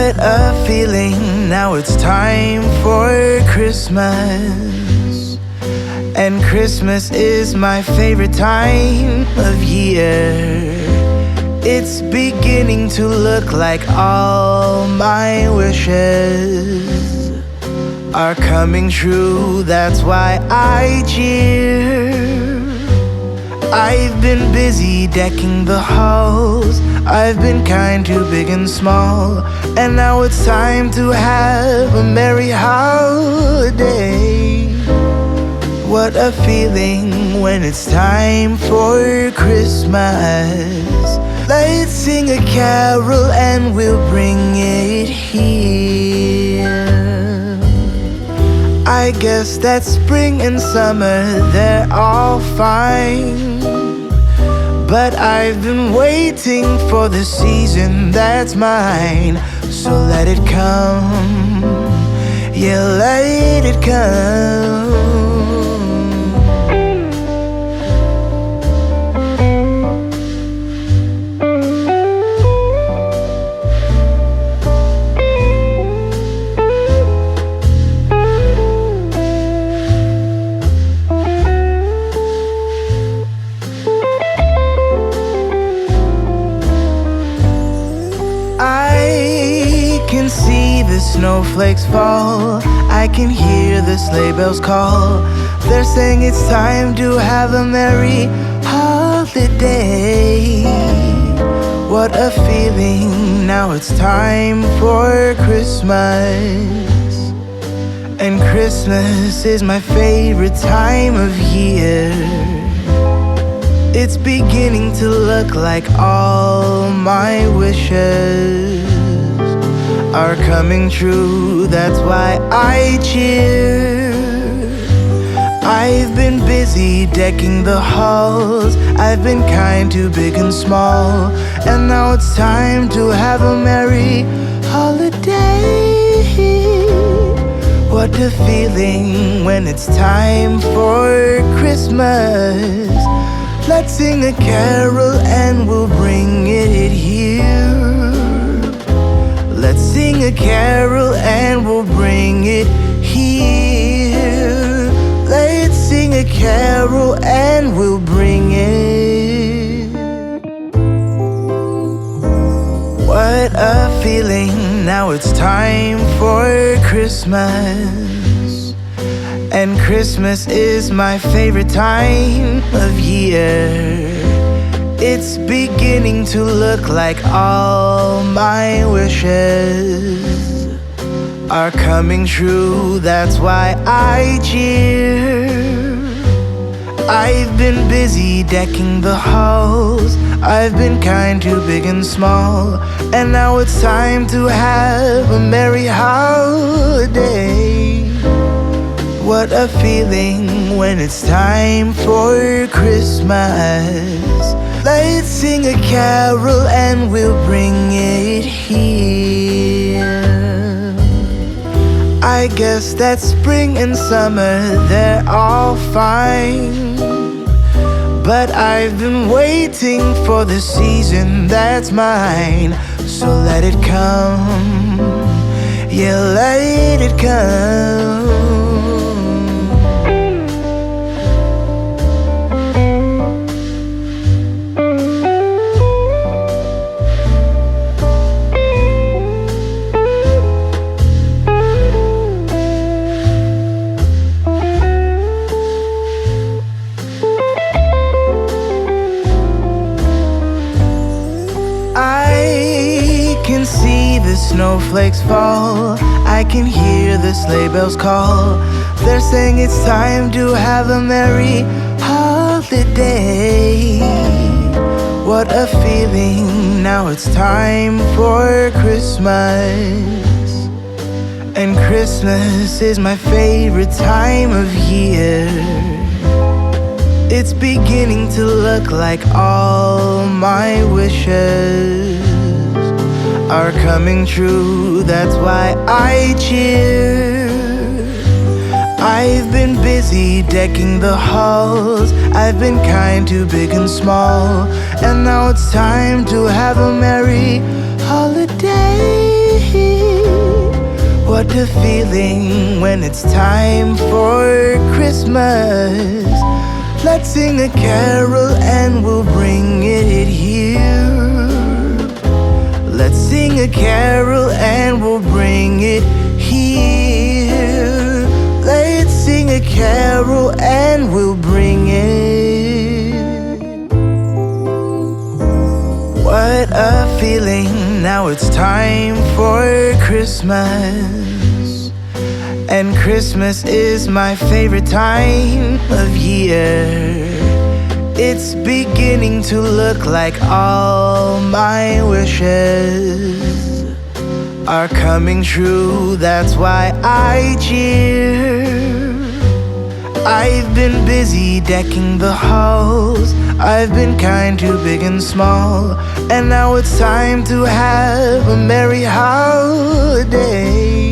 What a feeling, now it's time for Christmas. And Christmas is my favorite time of year. It's beginning to look like all my wishes are coming true, that's why I cheer. I've been busy decking the halls, I've been kind to big and small, and now it's time to have a merry holiday. What a feeling when it's time for Christmas. Let's sing a carol and we'll bring it here. I guess that spring and summer, they're all fine, but I've been waiting for the season that's mine. So let it come, yeah, let it come. I can see the snowflakes fall, I can hear the sleigh bells call. They're saying it's time to have a merry holiday. What a feeling, now it's time for Christmas. And Christmas is my favorite time of year. It's beginning to look like all my wishes are coming true, that's why I cheer. I've been busy decking the halls, I've been kind to big and small, and now it's time to have a merry holiday. What a feeling when it's time for Christmas. Let's sing a carol and we'll bring it here. Let's sing a carol and we'll bring it here. Let's sing a carol and we'll bring it. What a feeling, now it's time for Christmas. And Christmas is my favorite time of year. It's beginning to look like all my wishes are coming true, that's why I cheer. I've been busy decking the halls, I've been kind to big and small, and now it's time to have a merry holiday. What a feeling when it's time for Christmas. Let's sing a carol and we'll bring it here. I guess that spring and summer, they're all fine, but I've been waiting for the season that's mine. So let it come, yeah, let it come. I can see the snowflakes fall, I can hear the sleigh bells call. They're saying it's time to have a merry holiday. What a feeling, now it's time for Christmas. And Christmas is my favorite time of year. It's beginning to look like all my wishes are coming true, that's why I cheer. I've been busy decking the halls, I've been kind to big and small, and now it's time to have a merry holiday. What a feeling when it's time for Christmas. Let's sing a carol and we'll bring it here. Let's sing a carol and we'll bring it here. Let's sing a carol and we'll bring it. What a feeling, now it's time for Christmas. And Christmas is my favorite time of year. It's beginning to look like all my wishes are coming true. That's why I cheer. I've been busy decking the halls. I've been kind to big and small. And now it's time to have a merry holiday.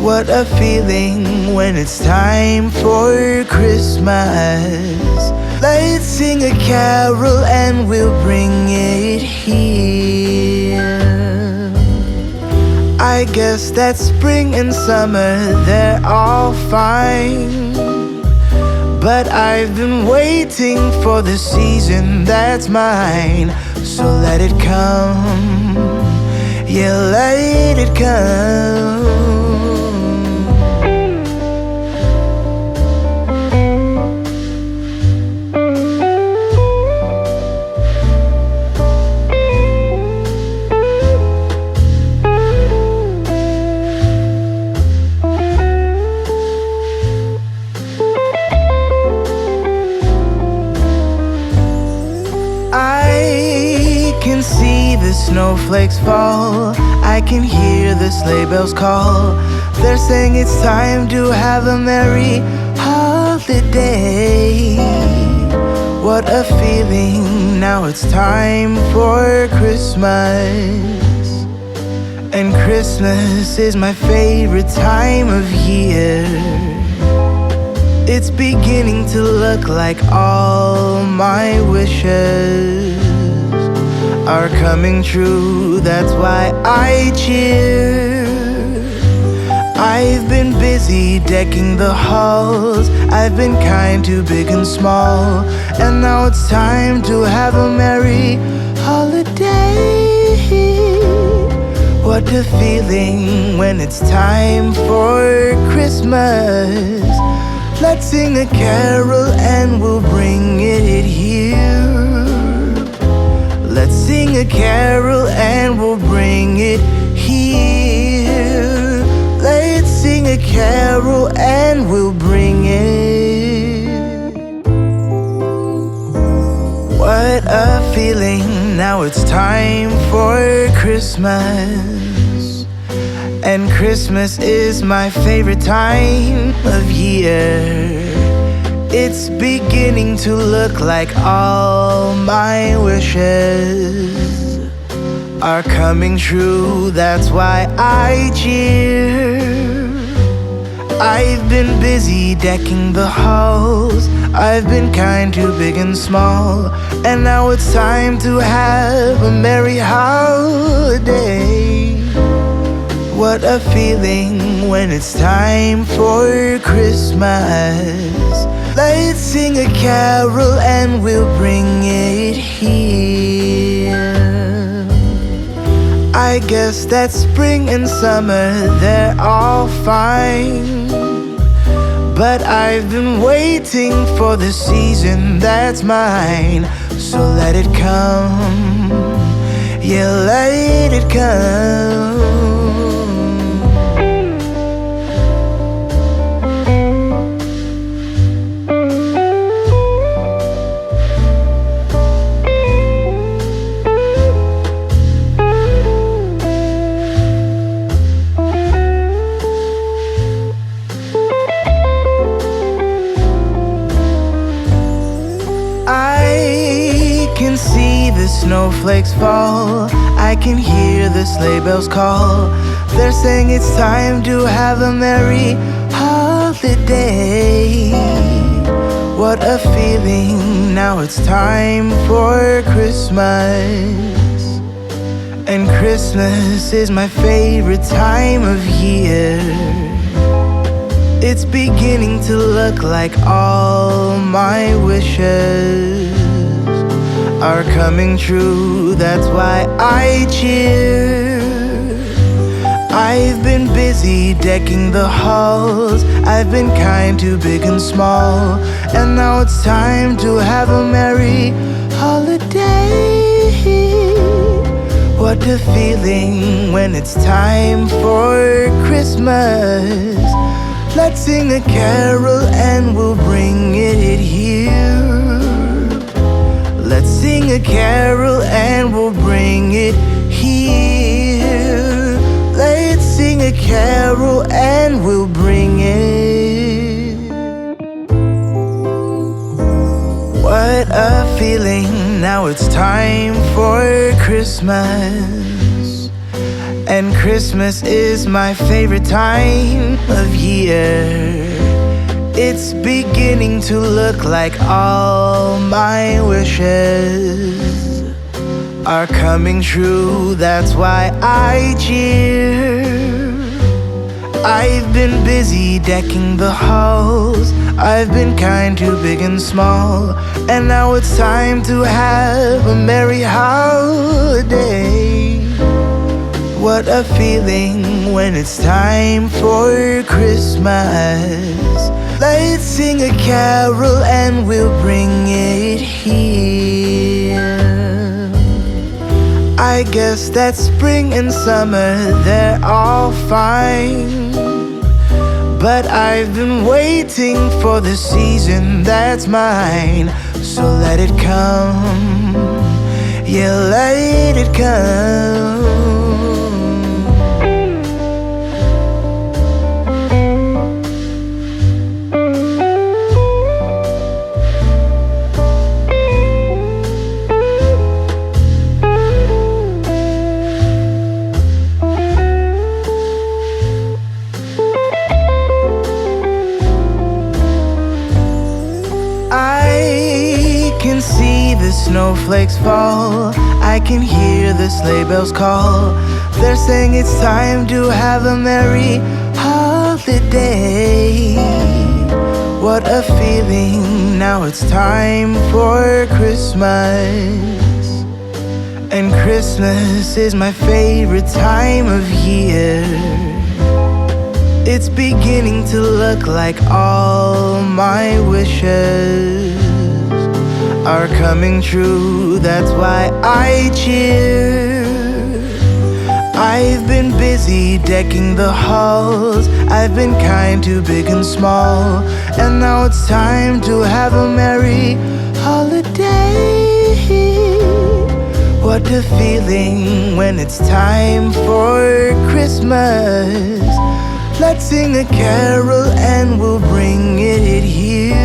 What a feeling when it's time for Christmas. Let's sing a carol and we'll bring it here. I guess that spring and summer, they're all fine. But I've been waiting for the season that's mine. So let it come, yeah, let it come. I can see the snowflakes fall. I can hear the sleigh bells call. They're saying it's time to have a merry holiday. What a feeling, now it's time for Christmas. And Christmas is my favorite time of year. It's beginning to look like all my wishes are coming true. That's why I cheer. I've been busy decking the halls. I've been kind to big and small. And now it's time to have a merry holiday. What a feeling when it's time for Christmas. Let's sing a carol and we'll bring it here. Let's sing a carol and we'll bring it here. Let's sing a carol and we'll bring it. What a feeling, now it's time for Christmas. And Christmas is my favorite time of year. It's beginning to look like all my wishes are coming true. That's why I cheer. I've been busy decking the halls. I've been kind to big and small. And now it's time to have a merry holiday. What a feeling when it's time for Christmas. Let's sing a carol and we'll bring it here. I guess that spring and summer, they're all fine. But I've been waiting for the season that's mine. So let it come, yeah, let it come. I can see the snowflakes fall. I can hear the sleigh bells call. They're saying it's time to have a merry holiday. What a feeling, now it's time for Christmas. And Christmas is my favorite time of year. It's beginning to look like all my wishes are coming true. That's why I cheer. I've been busy decking the halls. I've been kind to big and small. And now it's time to have a merry holiday. What a feeling when it's time for Christmas. Let's sing a carol and we'll bring it here. Let's sing a carol and we'll bring it here. Let's sing a carol and we'll bring it. What a feeling, now it's time for Christmas. And Christmas is my favorite time of year. It's beginning to look like all my wishes are coming true. That's why I cheer. I've been busy decking the halls. I've been kind to big and small. And now it's time to have a merry holiday. What a feeling when it's time for Christmas. Let's sing a carol and we'll bring it here. I guess that spring and summer, they're all fine. But I've been waiting for the season that's mine. So let it come, yeah, let it come. I can see the snowflakes fall. I can hear the sleigh bells call. They're saying it's time to have a merry holiday. What a feeling, now it's time for Christmas. And Christmas is my favorite time of year. It's beginning to look like all my wishes are coming true. That's why I cheer. I've been busy decking the halls. I've been kind to big and small. And now it's time to have a merry holiday. What a feeling when it's time for Christmas. Let's sing a carol and we'll bring it here.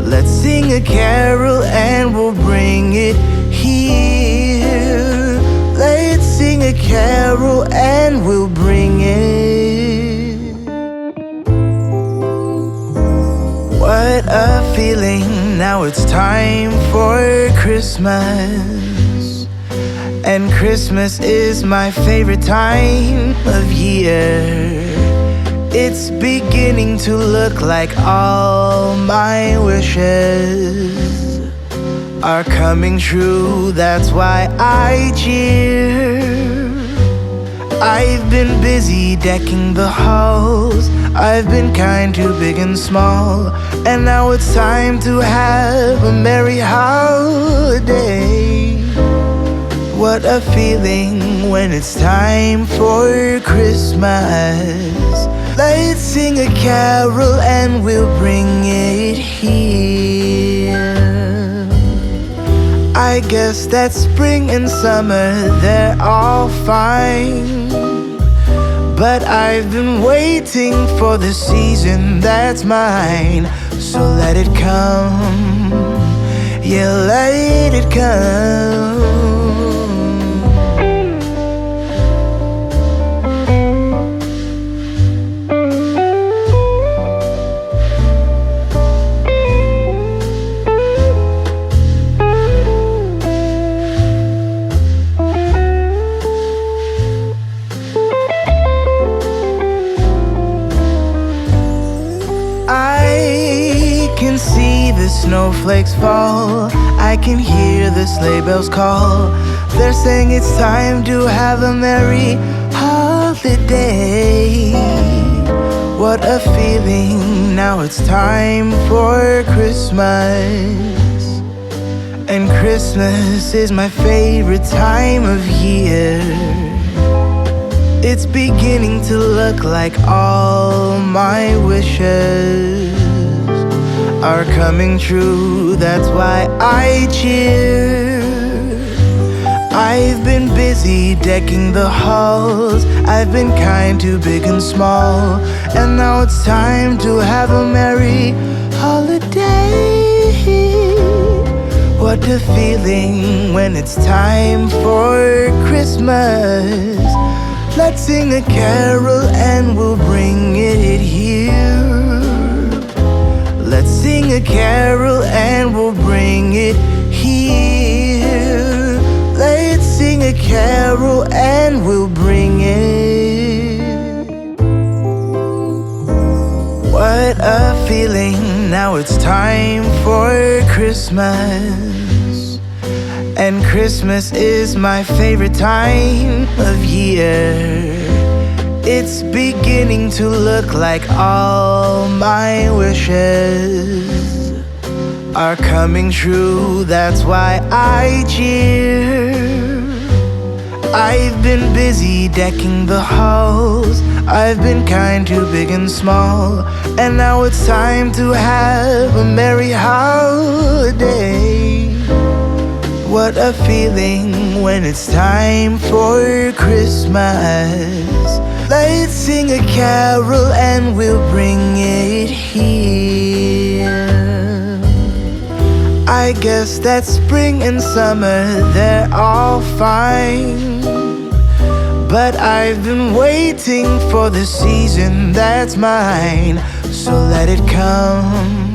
Let's sing a carol and we'll bring it here. Let's sing a carol and we'll bring it. What a feeling, now it's time for Christmas. And Christmas is my favorite time of year. It's beginning to look like all my wishes are coming true. That's why I cheer. I've been busy decking the halls. I've been kind to big and small. And now it's time to have a merry holiday. What a feeling when it's time for Christmas. Let's sing a carol and we'll bring it here. I guess that spring and summer, they're all fine. But I've been waiting for the season that's mine. So let it come, yeah, let it come. snowflakes fall. I can hear the sleigh bells call. They're saying it's time to have a merry holiday. What a feeling, now it's time for Christmas. And Christmas is my favorite time of year. It's beginning to look like all my wishes are coming true. That's why I cheer. I've been busy decking the halls. I've been kind to big and small. And now it's time to have a merry holiday. What a feeling when it's time for Christmas. Let's sing a carol and we'll bring it here. Let's sing a carol and we'll bring it here. Let's sing a carol and we'll bring it. What a feeling, now it's time for Christmas. And Christmas is my favorite time of year. It's beginning to look like all my wishes are coming true. That's why I cheer. I've been busy decking the halls. I've been kind to big and small. And now it's time to have a merry holiday. What a feeling when it's time for Christmas. Let's sing a carol and we'll bring it here. I guess that spring and summer, they're all fine. But I've been waiting for the season that's mine. So let it come.